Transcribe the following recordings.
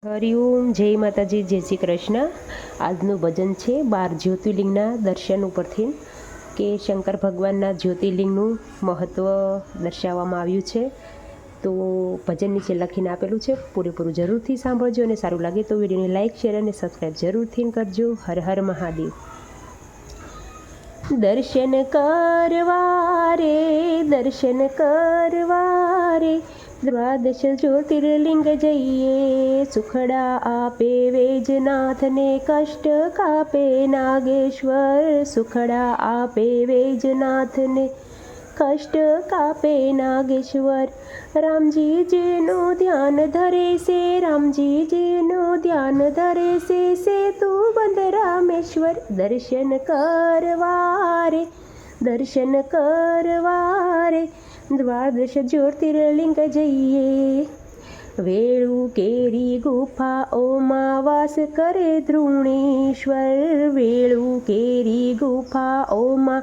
હરિઓમ, જય માતાજી, જય શ્રી કૃષ્ણ। આજનું ભજન છે 12 જ્યોતિર્લિંગના દર્શન ઉપરથી કે શંકર ભગવાનના જ્યોતિર્લિંગનું મહત્ત્વ દર્શાવવામાં આવ્યું છે। તો ભજન નીચે લખીને આપેલું છે, પૂરેપૂરું જરૂરથી સાંભળજો અને સારું લાગે તો વિડીયોને લાઇક, શેર અને સબસ્ક્રાઈબ જરૂરથી કરજો। હર હર મહાદેવ। દર્શન કરવા રે, દર્શન કરવા રે, દ્વાદશ જ્યોતિર્લિંગ જઈએ। સુખડા આપે વૈજનાથને, કષ્ટ કાપે નાગેશ્વર। સુખડા આપે વૈજનાથને, કષ્ટ કાપે નાગેશ્વર। રામજીજીનું ધ્યાન ધરે છે, રામજીજીનું ધ્યાન ધરે છે, સેતુ બંધ રામેશ્વર। દર્શન કરવા રે, દર્શન કરવા રે, દ્વાદશ જ્યોતિર્લિંગ જઈએ। વેળું કેરી ગુફાઓમાં વાસ કરે ધૃણેશ્વર। વેળું કેરી ગુફાઓમાં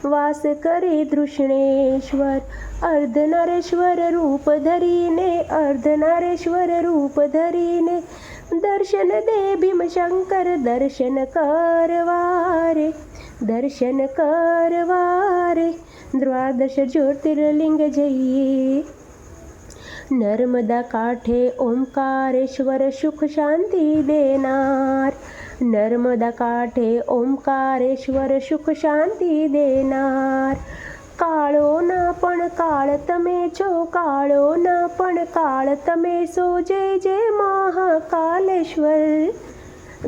વાસ કરે ધૃષ્ણેશ્વર। અર્ધનારેશ્વર રૂપ ધરીને, અર્ધનારેશ્વર રૂપ ધરીને, દર્શન દે ભીમશંકર। દર્શન કરવા રે, દર્શન કરવા રે, દ્વાદશ જ્યોતિર્લિંગ જઈએ। નર્મદા કાંઠે ઓમકારેશ્વર, સુખ શાંતિ દેનાર। નર્મદા કાંઠે ઓમકારેશ્વર, સુખ શાંતિ દેનાર। કાળોના પણ કાળ તમે છો, કાળોના પણ કાળ તમે છો, જય જય મહાકાલેશ્વર।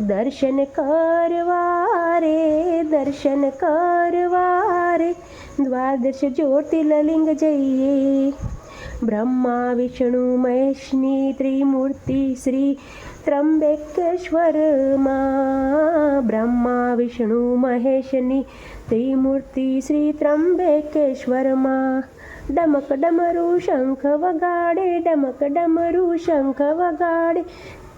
દર્શન કરવા રે, દર્શન કરવા રે, દ્વાદશ જ્યોતિર્લિંગ જઈએ। બ્રહ્મા વિષ્ણુ મહેશની ત્રિમૂર્તિ શ્રી ત્રંબકેશ્વરમાં। બ્રહ્મા વિષ્ણુ મહેશની ત્રિમૂર્તિ શ્રી ત્રંબકેશ્વરમાં। ડમક ડમરું શંખ વગાડે, ડમક ડમરું શંખ વગાડે,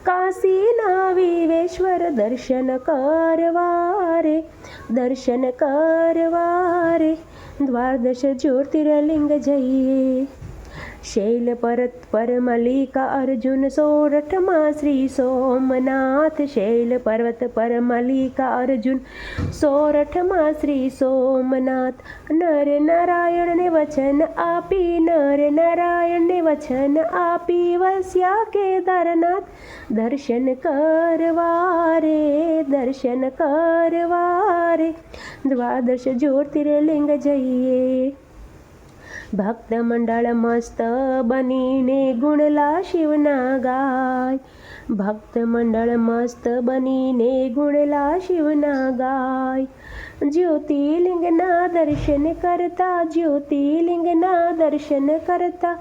કાશીના વિવેશ્વર। દર્શન કરવા રે, દર્શન કરવા રે, દ્વાદશ જ્યોતિર્લિંગ જઈએ। શૈલ પર્વત પર મલ્લિકા અર્જુન, સોરઠમાં શ્રી સોમનાથ। શૈલ પર્વત પર મલ્લિકા અર્જુન, સોરઠમાં શ્રી સોમનાથ। નર નારાયણને વચન આપી, નર નારાયણને વચન આપી, વસ્યા કેદારનાથ। દર્શન કરવા રે, દર્શન કરવા રે, દ્વાદશ જ્યોતિર્લિંગ જઈએ। ભક્ત મંડળ મસ્ત બનીને ગુણલા શિવના ગાય। ભક્ત મંડળ મસ્ત બનીને ગુણલા શિવના ગાય। જ્યોતિર્લિંગના દર્શન કરતા, જ્યોતિર્લિંગના દર્શન કરતા,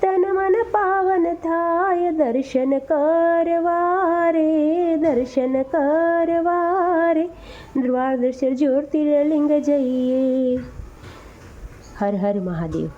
તન મન પાવન થાય। દર્શન કરવા રે, દર્શન કરવા રે, દ્વાદશ જ્યોતિર્લિંગ જઈએ। હર હર મહાદેવ।